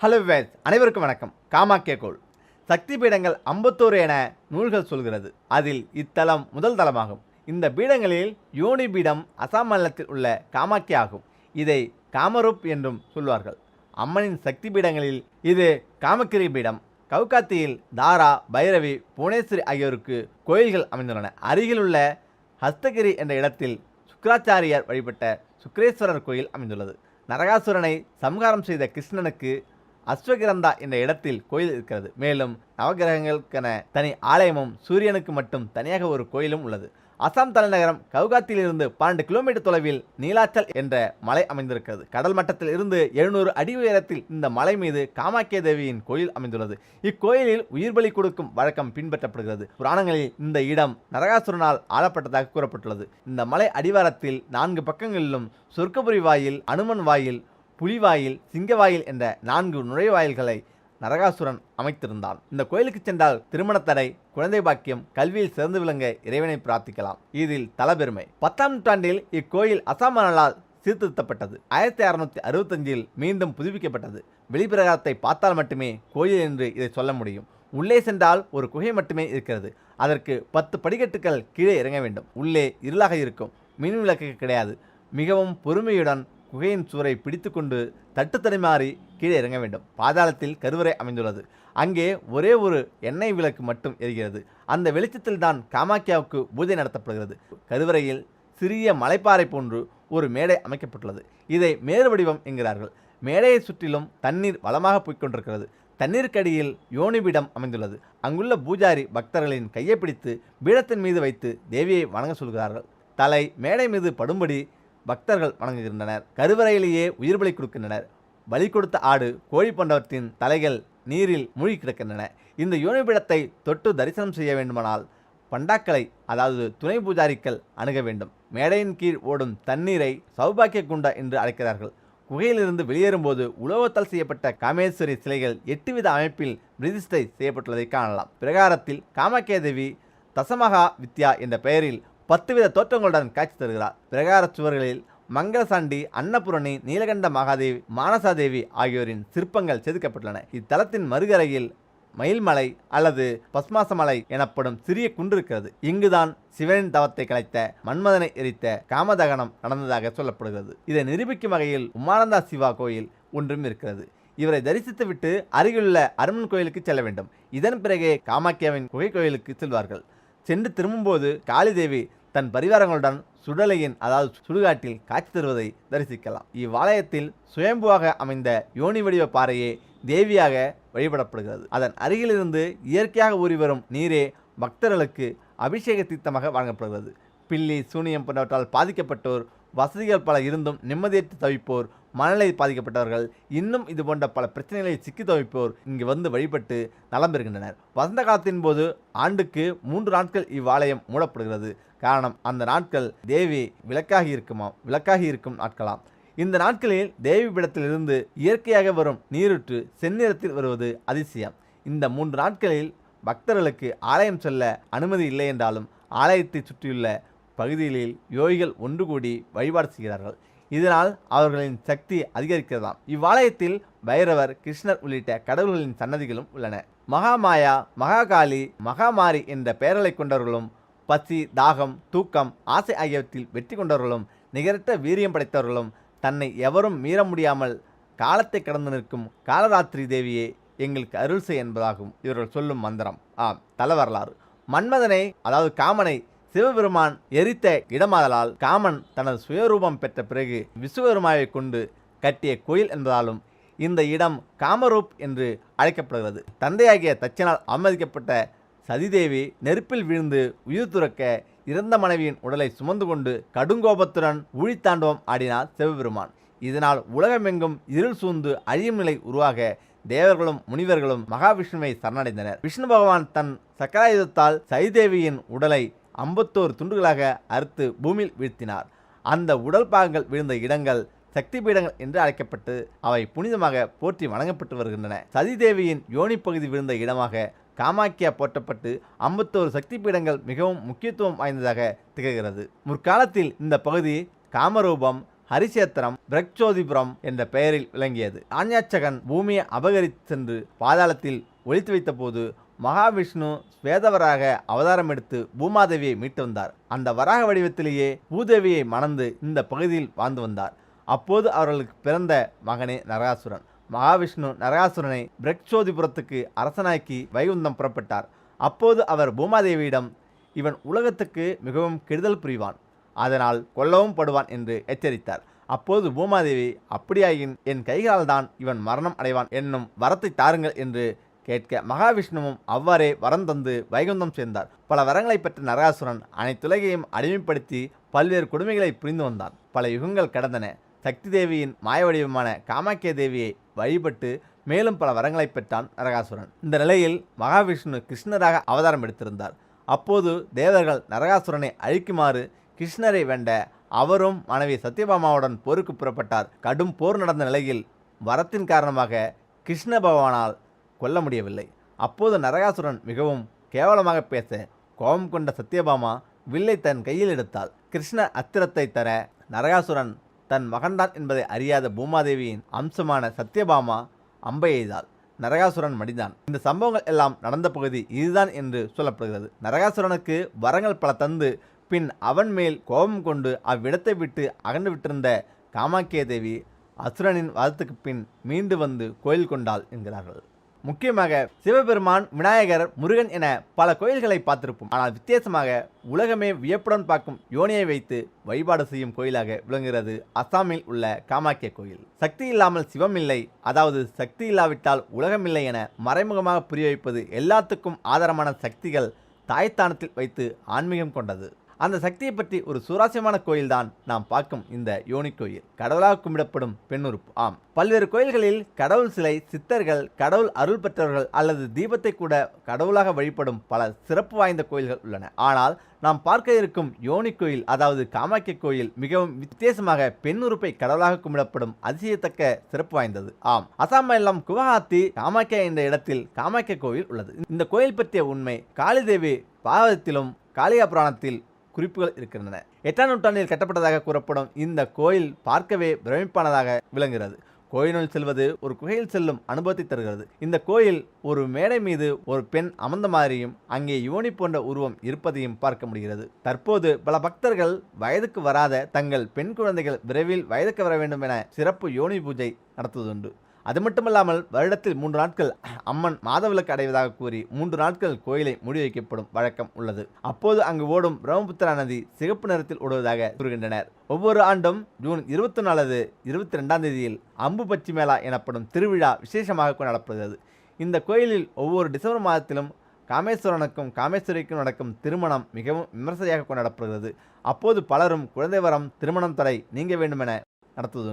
Hello ways அனைவருக்கும் வணக்கம். காமாக்கிய கோள் சக்தி பீடங்கள் 51 என நூல்கள் சொல்கிறது. அதில் இத்தலம் முதல் தலமாகும். இந்த பீடங்களில் யோனி பீடம் அசாம் மாநிலத்தில் உள்ள காமாக்கிய ஆகும். இதை காமரூப் என்றும் சொல்வார்கள். அம்மனின் சக்தி பீடங்களில் இது காமக்கிரி பீடம். கவுகாத்தியில் தாரா, பைரவி, புவனேஸ்வரி ஆகியோருக்கு கோயில்கள் அமைந்துள்ளன. அருகிலுள்ள ஹஸ்தகிரி என்ற இடத்தில் சுக்கராச்சாரியார் வழிபட்ட சுக்கரேஸ்வரர் கோயில் அமைந்துள்ளது. நரகாசுரனை சம்ஹாரம் செய்த கிருஷ்ணனுக்கு அஸ்வகிரந்தா என்ற இடத்தில் கோயில் இருக்கிறது. மேலும் நவகிரகங்களுக்கென தனி ஆலயமும் சூரியனுக்கு மட்டும் தனியாக ஒரு கோயிலும் உள்ளது. அசாம் தலைநகரம் கவுகாத்திலிருந்து 12 கிலோமீட்டர் தொலைவில் நீலாச்சல் என்ற மலை அமைந்திருக்கிறது. கடல் மட்டத்தில் இருந்து 700 அடி உயரத்தில் இந்த மலை மீது காமாக்கிய தேவியின் கோயில் அமைந்துள்ளது. இக்கோயிலில் உயிர் பலி கொடுக்கும் வழக்கம் பின்பற்றப்படுகிறது. புராணங்களில் இந்த இடம் நரகாசுரனால் ஆளப்பட்டதாக கூறப்பட்டுள்ளது. இந்த மலை அடிவாரத்தில் 4 பக்கங்களிலும் சொர்க்கபுரி வாயில், அனுமன் வாயில், புலிவாயில், சிங்கவாயில் என்ற 4 நுழைவாயில்களை நரகாசுரன் அமைத்திருந்தான். இந்த கோயிலுக்கு சென்றால் திருமண தடை, குழந்தை பாக்கியம், கல்வியில் சிறந்து விளங்க இறைவனை பிரார்த்திக்கலாம். இதில் தலபெருமை. 10ஆம் நூற்றாண்டில் இக்கோயில் அசாம் மன்னரால் சீர்திருத்தப்பட்டது. 1665இல் மீண்டும் புதுப்பிக்கப்பட்டது. வெளிப்பிரகாரத்தை பார்த்தால் மட்டுமே கோயில் என்று இதை சொல்ல முடியும். உள்ளே சென்றால் ஒரு குகை மட்டுமே இருக்கிறது. அதற்கு 10 படிக்கட்டுகள் கீழே இறங்க வேண்டும். உள்ளே இருளாக இருக்கும். மின் விளக்கு கிடையாது. மிகவும் பொறுமையுடன் குகையின் சுவரை பிடித்து கொண்டு தட்டு தடுமாறி கீழே இறங்க வேண்டும். பாதாளத்தில் கருவறை அமைந்துள்ளது. அங்கே ஒரே ஒரு எண்ணெய் விளக்கு மட்டும் எரிகிறது. அந்த வெளிச்சத்தில் தான் காமாக்கியாவுக்கு பூஜை நடத்தப்படுகிறது. கருவறையில் சிறிய மலைப்பாறை போன்று ஒரு மேடை அமைக்கப்பட்டுள்ளது. இதை மேரு வடிவம் என்கிறார்கள். மேடையை சுற்றிலும் தண்ணீர் வளமாக போய்கொண்டிருக்கிறது. தண்ணீருக்கடியில் யோனி பீடம் அமைந்துள்ளது. அங்குள்ள பூஜாரி பக்தர்களின் கையை பிடித்து பீடத்தின் மீது வைத்து தேவியை வணங்க சொல்கிறார்கள். தலை மேடை மீது படும்படி பக்தர்கள் வணங்குகின்றனர். கருவறையிலேயே உயிர் பலி கொடுக்கின்றனர். பலி கொடுத்த ஆடு, கோழி போன்றவற்றின் தலைகள் நீரில் மூழ்கி கிடக்கின்றன. இந்த யோனிபீடத்தை தொட்டு தரிசனம் செய்ய வேண்டுமானால் பண்டாக்களை, அதாவது துணை பூஜாரிகள் அணுக வேண்டும். மேடையின் கீழ் ஓடும் தண்ணீரை சௌபாக்கிய குண்டா என்று அழைக்கிறார்கள். குகையிலிருந்து வெளியேறும்போது உலோகத்தால் செய்யப்பட்ட காமேஸ்வரி சிலைகள் 8 வித அமைப்பில் பிரதிஷ்டை செய்யப்பட்டுள்ளதை காணலாம். பிரகாரத்தில் காமாக்கிய தேவி தசமகா வித்யா என்ற பெயரில் 10 வித தோற்றங்களுடன் காட்சி தருகிறார். பிரகார சுவர்களில் மங்களசாண்டி, அன்னபூரணி, நீலகண்ட மகாதேவி, மானசாதேவி ஆகியோரின் சிற்பங்கள் செதுக்கப்பட்டுள்ளன. இத்தலத்தின் மறுகரையில் மயில்மலை அல்லது பஸ்மாசமலை எனப்படும் சிறிய குன்று இருக்கிறது. இங்குதான் சிவனின் தவத்தை கலைத்த மன்மதனை எரித்த காமதகனம் நடந்ததாக சொல்லப்படுகிறது. இதை நிரூபிக்கும் வகையில் உமானந்தா சிவா கோயில் ஒன்றும் இருக்கிறது. இவரை தரிசித்துவிட்டு அருகிலுள்ள அருமன் கோயிலுக்கு செல்ல வேண்டும். இதன் பிறகே காமாக்கியாவின் குகை கோயிலுக்கு செல்வார்கள். சென்று திரும்பும்போது காளிதேவி தன் பரிவாரங்களுடன் சுடலையின், அதாவது சுடுகாட்டில் காட்சி தருவதை தரிசிக்கலாம். இவ்வாலயத்தில் சுயம்புவாக அமைந்த யோனி வடிவ பாறையே தேவியாக வழிபடப்படுகிறது. அதன் அருகிலிருந்து இயற்கையாக ஊறி வரும் நீரே பக்தர்களுக்கு அபிஷேக தீர்த்தமாக வழங்கப்படுகிறது. பில்லி, சூனியம் போன்றவற்றால் பாதிக்கப்பட்டோர், வசதிகள் பல இருந்தும் நிம்மதியற்று தவிப்போர், மனநிலை பாதிக்கப்பட்டவர்கள், இன்னும் இது போன்ற பல பிரச்சனைகளை சிக்கி தவிப்போர் இங்கு வந்து வழிபட்டு நலம் பெறுகின்றனர். வசந்த காலத்தின் போது ஆண்டுக்கு 3 நாட்கள் இவ்வாலயம் மூடப்படுகிறது. காரணம், அந்த நாட்கள் தேவி விளக்காகி இருக்கும் நாட்களாம். இந்த நாட்களில் தேவி பீடத்திலிருந்து இயற்கையாக வரும் நீருற்று செந்நிறத்தில் வருவது அதிசயம். இந்த 3 நாட்களில் பக்தர்களுக்கு ஆலயம் செல்ல அனுமதி இல்லை என்றாலும் ஆலயத்தை சுற்றியுள்ள பகுதிகளில் யோகிகள் ஒன்று கூடி வழிபாடு செய்கிறார்கள். இதனால் அவர்களின் சக்தி அதிகரிக்கிறதாம். இவ்வாலயத்தில் பைரவர், கிருஷ்ணர் உள்ளிட்ட கடவுள்களின் சன்னதிகளும் உள்ளன. மகாமாயா, மகாகாளி, மகாமாரி என்ற பெயர்களை கொண்டவர்களும், பசி, தாகம், தூக்கம், ஆசை ஆகியவற்றில் வெற்றி கொண்டவர்களும், நிகரற்ற வீரியம் படைத்தவர்களும், தன்னை எவரும் மீற முடியாமல் காலத்தை கடந்து நிற்கும் காலராத்திரி தேவியே எங்களுக்கு அருள் செய் என்பதாகும் இவர்கள் சொல்லும் மந்திரம். தல வரலாறு. மன்மதனை, அதாவது காமனை சிவபெருமான் எரித்த இடமாதலால் காமன் தனது சுயரூபம் பெற்ற பிறகு விஸ்வபெருமாவை கொண்டு கட்டிய கோயில் என்பதாலும் இந்த இடம் காமரூப் என்று அழைக்கப்படுகிறது. தந்தையாகிய தச்சனால் அவமதிக்கப்பட்ட சதிதேவி நெருப்பில் விழுந்து உயிர் துறக்க இறந்த மனைவியின் உடலை சுமந்து கொண்டு கடுங்கோபத்துடன் ஊழித்தாண்டவம் ஆடினார் சிவபெருமான். இதனால் உலகமெங்கும் இருள் சூழ்ந்து அழியும் நிலை உருவாக தேவர்களும் முனிவர்களும் மகாவிஷ்ணுவை சரணடைந்தனர். விஷ்ணு பகவான் தன் சக்கராயுதத்தால் சதிதேவியின் உடலை 51 துண்டுகளாக அறுத்து பூமியில் வீழ்த்தினார். அந்த உடல் பாகங்கள் விழுந்த இடங்கள் சக்தி பீடங்கள் என்று அழைக்கப்பட்டு அவை புனிதமாக போற்றி வணங்கப்பட்டு வருகின்றன. சதிதேவியின் யோனி பகுதி விழுந்த இடமாக காமாக்கியா போற்றப்பட்டு 51 சக்தி பீடங்கள் மிகவும் முக்கியத்துவம் வாய்ந்ததாக திகழ்கிறது. முற்காலத்தில் இந்த பகுதி காமரூபம், ஹரிசேத்திரம் பிரக்சோதிபுரம் என்ற பெயரில் விளங்கியது. ஆஞ்ஞாச்சகன் பூமியை அபகரித்து சென்று பாதாளத்தில் ஒளித்து வைத்த போது மகாவிஷ்ணு ஸ்வேதவராக அவதாரம் எடுத்து பூமாதேவியை மீட்டு வந்தார். அந்த வராக வடிவத்திலேயே பூதேவியை மணந்து இந்த பகுதியில் வாழ்ந்து வந்தார். அப்போது அவர்களுக்கு பிறந்த மகனே நரகாசுரன். மகாவிஷ்ணு நரகாசுரனை பிரக்சோதிபுரத்துக்கு அரசனாக்கி வைகுந்தம் புறப்பட்டார். அப்போது அவர் பூமாதேவியிடம், இவன் உலகத்துக்கு மிகவும் கெடுதல் புரிவான், அதனால் கொல்லவும் படுவான் என்று எச்சரித்தார். அப்போது பூமாதேவி, அப்படியாயின் என் கைகளால் தான் இவன் மரணம் அடைவான் என்னும் வரத்தை தாருங்கள் என்று கேட்க மகாவிஷ்ணுவும் அவ்வாறே வரம் தந்து வைகுந்தம் சேர்ந்தார். பல வரங்களை பெற்ற நரகாசுரன் அனைத்துலகையும் அடிமைப்படுத்தி பல்வேறு கொடுமைகளை புரிந்து வந்தான். பல யுகங்கள் கடந்தன. சக்தி தேவியின் மாய வடிவமான காமாக்கிய தேவியை வழிபட்டு மேலும் பல வரங்களை பெற்றான் நரகாசுரன். இந்த நிலையில் மகாவிஷ்ணு கிருஷ்ணராக அவதாரம் எடுத்திருந்தார். அப்போது தேவர்கள் நரகாசுரனை அழிக்குமாறு கிருஷ்ணரை வேண்ட அவரும் மனைவி சத்யபாமாவுடன் போருக்கு புறப்பட்டார். கடும் போர் நடந்த நிலையில் வரத்தின் காரணமாக கிருஷ்ண பகவானால் கொல்ல முடியவில்லை. அப்போது நரகாசுரன் மிகவும் கேவலமாக பேச கோபம் கொண்ட சத்யபாமா வில்லை தன் கையில் எடுத்தாள். கிருஷ்ண அஸ்திரத்தை தர நரகாசுரன் தன் மகன்தான் என்பதை அறியாத பூமாதேவியின் அம்சமான சத்யபாமா அம்பை எய்தாள். நரகாசுரன் மடிந்தான். இந்த சம்பவங்கள் எல்லாம் நடந்த பகுதி இதுதான் என்று சொல்லப்படுகிறது. நரகாசுரனுக்கு வரங்கள் பல தந்து பின் அவன் மேல் கோபம் கொண்டு அவ்விடத்தை விட்டு அகன்று விட்டிருந்த காமாக்கிய தேவி அசுரனின் வதத்துக்கு பின் மீண்டு வந்து கோயில் கொண்டாள் என்கிறார்கள். முக்கியமாக சிவபெருமான், விநாயகர், முருகன் என பல கோயில்களை பார்த்திருப்போம். ஆனால் வித்தியாசமாக உலகமே வியப்புடன் பார்க்கும் யோனியை வைத்து வழிபாடு செய்யும் கோயிலாக விளங்குகிறது அசாமில் உள்ள காமாக்கிய கோயில். சக்தி இல்லாமல் சிவம் இல்லை, அதாவது சக்தி இல்லாவிட்டால் உலகமில்லை என மறைமுகமாக புரிய வைப்பது எல்லாத்துக்கும் ஆதாரமான சக்திகள் தாய்த்தானத்தில் வைத்து ஆன்மீகம் கொண்டது. அந்த சக்தியை பற்றி ஒரு சுவாரஸ்யமான கோயில்தான் நாம் பார்க்கும் இந்த யோனி கோயில். கடவுளாக கும்பிடப்படும் பெண்ணுறுப்பு. ஆம், பல்வேறு கோயில்களில் கடவுள் சிலை, சித்தர்கள், கடவுள் அருள் பெற்றவர்கள் அல்லது தீபத்தை கூட கடவுளாக வழிபடும் பல சிறப்பு வாய்ந்த கோயில்கள் உள்ளன. ஆனால் நாம் பார்க்க இருக்கும் யோனி கோயில், அதாவது காமாக்கிய கோயில், மிகவும் வித்தியாசமாக பெண்ணுறுப்பை கடவுளாக கும்பிடப்படும் அதிசயத்தக்க சிறப்பு வாய்ந்தது. ஆம், அசாம் மாநிலம் குவஹாத்தி காமாக்கியா என்ற இடத்தில் காமாக்கிய கோயில் உள்ளது. இந்த கோயில் பற்றிய உண்மை காளிதேவி பாகவதத்திலும் காளிகா புராணத்தில் குறிப்புகள் இருக்கின்றன. 8ஆம் நூற்றாண்டில் கட்டப்பட்டதாக கூறப்படும் இந்த கோயில் பார்க்கவே பிரமிப்பானதாக விளங்குகிறது. கோயிலுள் செல்வது ஒரு குகையில் செல்லும் அனுபவத்தை தருகிறது. இந்த கோயில் ஒரு மேடை மீது ஒரு பெண் அமர்ந்த மாதிரியும் அங்கே யோனி போன்ற உருவம் இருப்பதையும் பார்க்க முடிகிறது. தற்போது பல பக்தர்கள் வயதுக்கு வராத தங்கள் பெண் குழந்தைகள் விரைவில் வயதுக்கு வர வேண்டும் என சிறப்பு யோனி பூஜை நடத்துவதுண்டு. அது மட்டுமல்லாமல் வருடத்தில் 3 நாட்கள் அம்மன் மாதவிலக்கு அடைவதாக கூறி 3 நாட்கள் கோயிலை மூடி வைக்கப்படும் வழக்கம் உள்ளது. அப்போது அங்கு ஓடும் பிரம்மபுத்திரா நதி சிகப்பு நிறத்தில் ஓடுவதாக கூறுகின்றனர். ஒவ்வொரு ஆண்டும் ஜூன் 21 அல்லது 22ஆம் தேதியில் அம்பு பச்சி மேளா எனப்படும் திருவிழா விசேஷமாக கொண்டாடப்படுகிறது. இந்த கோயிலில் ஒவ்வொரு டிசம்பர் மாதத்திலும் காமேஸ்வரனுக்கும் காமேஸ்வரிக்கும் நடக்கும் திருமணம் மிகவும் விமர்சையாக கொண்டாடப்படுகிறது. அப்போது பலரும் குழந்தை வரம், திருமணம் தடை நீங்க வேண்டுமென நடத்துவதுண்டு.